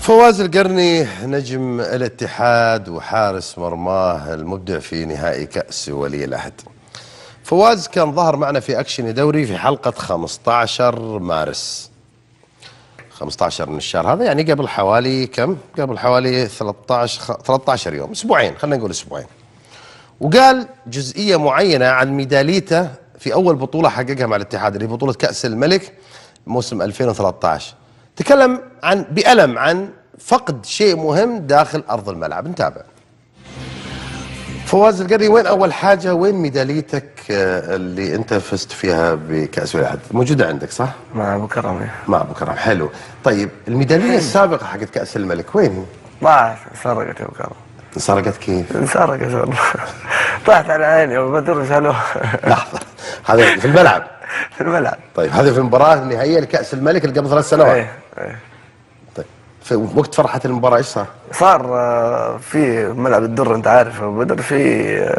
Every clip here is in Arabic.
فواز القرني نجم الاتحاد وحارس مرماه المبدع في نهائي كأس ولي العهد. فواز كان ظهر معنا في أكشن دوري في حلقة 15 مارس 15 من الشهر هذا، يعني قبل حوالي كم؟ قبل حوالي 13 يوم، اسبوعين، خلينا نقول اسبوعين. وقال جزئية معينة عن ميداليته في أول بطولة حققها مع الاتحاد اللي هي بطولة كأس الملك موسم 2013. تكلم بألم عن فقد شيء مهم داخل أرض الملعب. نتابع. فواز القرني، وين أول حاجة، وين ميداليتك اللي أنت فزت فيها بكأس ولي العهد؟ موجودة عندك صح؟ مع أبو كرم. مع أبو كرم، حلو. طيب الميدالية السابقة حقت كأس الملك وين؟ ما سرقت يا أبو كرم. انسرقت كيف؟ انسرقت والله. طاحت على عيني وبدر شالوه. لحظة، هذا في الملعب؟ في الملعب. طيب هذه في المباراة النهائية لكأس الملك اللي قبل 3 سنوات؟ ايه. طيب في وقت فرحة المباراة ايش صار؟ صار في ملعب الدر، انت عارف ابو بدر، في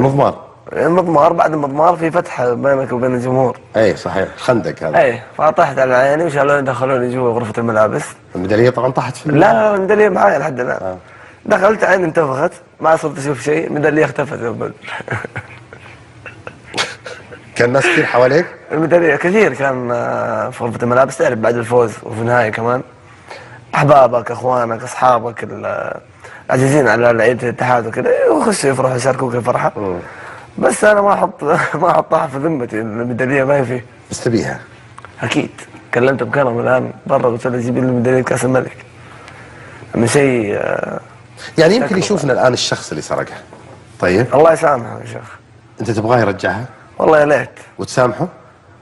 مضمار بعد المضمار في فتحه بينك وبين الجمهور. اي صحيح، خندق هذا. ايه، فطحت على عيني وشالوني دخلوني جوا غرفة الملابس. الميدالية طبعا طاحت في لا الميدالية معايا لحد الان. دخلت عيني انتفخت، ما صرت اشوف شيء، الميدالية اختفت يا ابو بدر. كان ناس كثير حواليك؟ الميدالية كثير كان في غرفة الملابس، تعرف بعد الفوز وفي النهاية كمان احبابك، اخوانك، اصحابك العزيزين على لعيبه الاتحاد وكذا يخشوا يفرحوا يشاركوك الفرحه. بس انا ما احطها في ذمتي، الميداليه ما هي فيه. بس تبيها؟ اكيد. كلمت بكرم الان برا، قلت له جيب لي ميداليه كاس الملك. من شيء يعني يمكن يشوفنا الان الشخص اللي سرقها. طيب الله يسامحه يا شيخ. انت تبغاه يرجعها؟ والله يا ليت. وتسامحه؟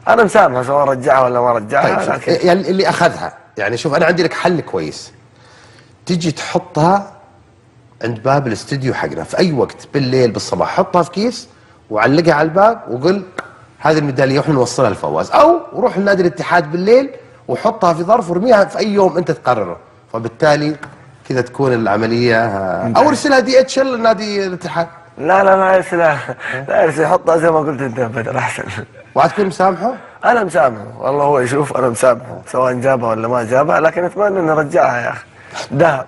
انا مسامحه سواء رجعها ولا ما رجعها. طيب لكن يعني اللي اخذها، يعني شوف انا عندي لك حل كويس، تجي تحطها عند باب الاستديو حقنا في اي وقت بالليل بالصباح، حطها في كيس وعلقها على الباب وقل هذه الميداليه واحنا نوصلها لفواز، او روح لنادي الاتحاد بالليل وحطها في ظرف ورميها في اي يوم انت تقرره، فبالتالي كذا تكون العمليه. او ارسلها DHL لنادي الاتحاد. لا ارسلها، لا ارسل، حطها زي ما قلت انت يا بدر احسن. وهتكون مسامحه؟ انا مسامحه والله، هو يشوف انا مسامحه سواء جابها ولا ما جابها، لكن اتمنى اني ارجعها يا اخي. ذهب.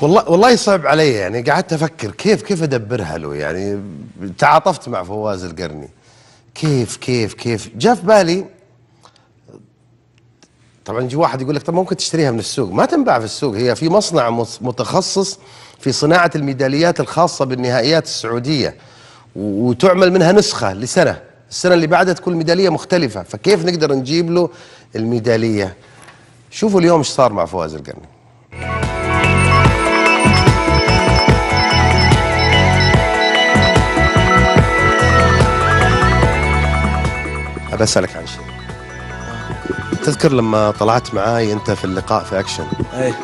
والله صعب علي، يعني قعدت افكر كيف ادبرها له، يعني تعاطفت مع فواز القرني. كيف جاء في بالي. طبعا يجي واحد يقول لك طب ممكن تشتريها من السوق، ما تنباع في السوق، هي في مصنع متخصص في صناعة الميداليات الخاصة بالنهائيات السعودية، وتعمل منها نسخة لسنة، السنة اللي بعدها تكون الميدالية مختلفة، فكيف نقدر نجيب له الميدالية؟ شوفوا اليوم ايش صار مع فواز القرني. أبى أسألك عن شيء. تذكر لما طلعت معاي أنت في اللقاء في أكشن؟ ايه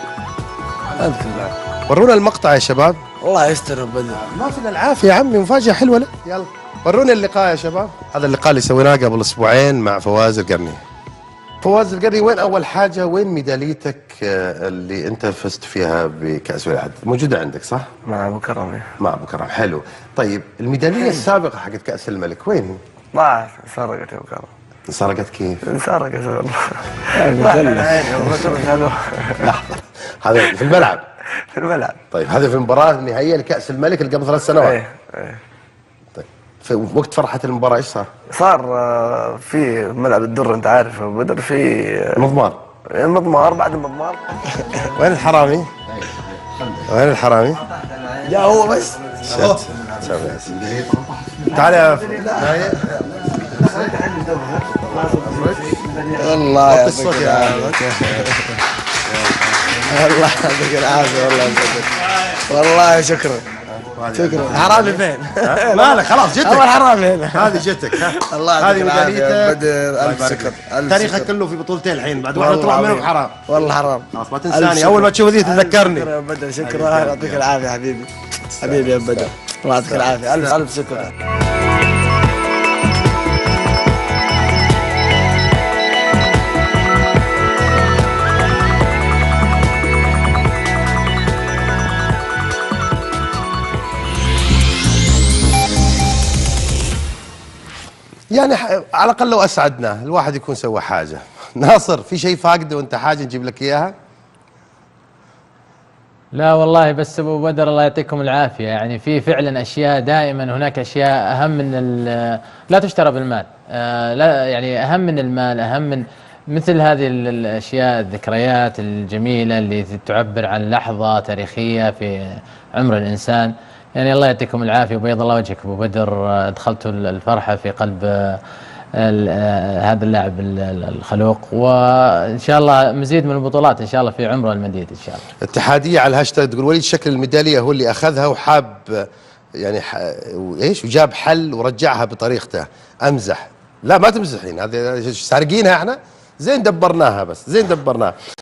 اذكر. ورونا المقطع يا شباب. الله يستر بدر. ما فينا العافية يا عمي، مفاجأة حلوة لك. يلا ورونا اللقاء يا شباب. هذا اللقاء اللي سويناه قبل أسبوعين مع فواز القرني. فواز القرني، وين أول حاجة، وين ميداليتك اللي أنت فزت فيها بكأس ولي العهد؟ موجودة عندك صح؟ مع أبو كرم. مع أبو كرم، حلو. طيب الميدالية السابقة حقت كأس الملك وين؟ ما سرقت يا أبو كرم. انسرقت كيف؟ انسرقت والله. طاحت على عيني وبدر شالوه. لحظة، هذا في الملعب؟ في الملعب. طيب هذه في المباراة النهائية لكأس الملك اللي قبل 3 سنوات؟ ايه. طيب في وقت فرحة المباراة ايش صار؟ صار في ملعب الدر، انت عارف ابو بدر، في مضمار بعد المضمار. وين الحرامي؟ وين الحرامي؟ يا هو بس. تعال يا والله يعطيك العافية. الله يعطيك العافية والله شكرا. حرامي فين؟ مالك خلاص جتك. اول حرامي هنا. هذه جتك. الله يعطيك العافية بدر، الف شكر. تاريخك كله في بطولتين الحين، بعد واحد يطلع منهم حرام. والله حرام. خلاص ما تنساني، اول ما تشوف ذي تذكرني. شكرا يا بدر، شكرا، يعطيك العافية حبيبي. حبيبي يا بدر، الله يعطيك العافية، الف شكر. يعني على الأقل لو أسعدنا الواحد يكون سوى حاجة. ناصر، في شيء فاقده وانت حاجه نجيب لك اياها؟ لا والله، بس ابو بدر الله يعطيكم العافيه، يعني في فعلا اشياء، دائما هناك اشياء اهم من لا تشترى بالمال. لا يعني اهم من المال، اهم من مثل هذه الاشياء، الذكريات الجميله اللي تعبر عن لحظه تاريخيه في عمر الانسان. يعني الله يعطيكم العافيه وبيض الله وجهك ابو بدر، ادخلتوا الفرحه في قلب هذا اللاعب الخلوق، وان شاء الله مزيد من البطولات ان شاء الله في عمره المديد ان شاء الله. اتحاديه على الهاشتاج تقول وليد شكل الميداليه هو اللي اخذها وحاب يعني ايش، وجاب حل ورجعها بطريقته. امزح؟ لا ما تمزحين، هذه سارقينها احنا، زين دبرناها، بس زين دبرناها.